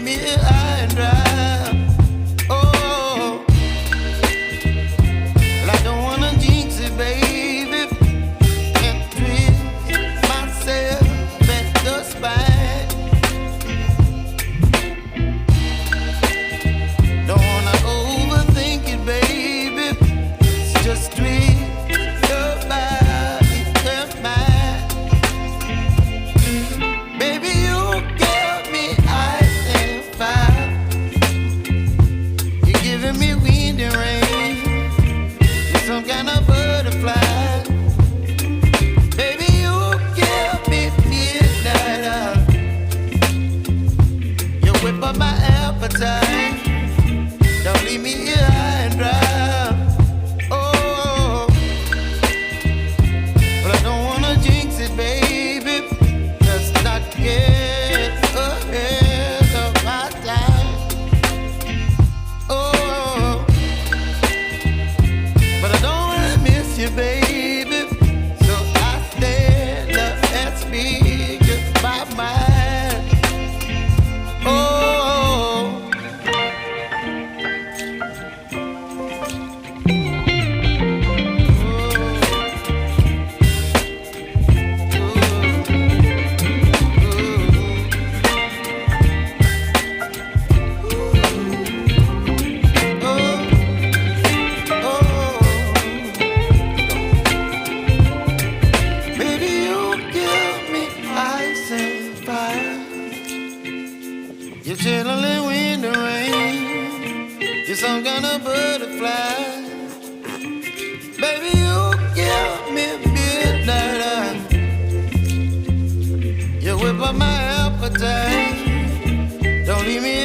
leave me high and dry. Oh, well, I don't wanna jinx it, baby, and twist myself at the spine. Don't wanna overthink it, baby. It's just twist your body and mine. Baby, you give me ice and fire. You're giving me wind and rain. You're some kind of butterfly. Baby, you give me midnight oil. You whip up my appetite. Don't leave me here high and dry. Oh, but I don't wanna jinx it, baby. Let's not get ahead of my time. Oh, but I don't wanna miss you, baby. So I stand up and speak my mind. Oh. Baby, you give me ice and fire. You're chilling wind and rain. You're some kind of butterfly. Baby, you give me midnight oil. You whip up my appetite. Don't leave me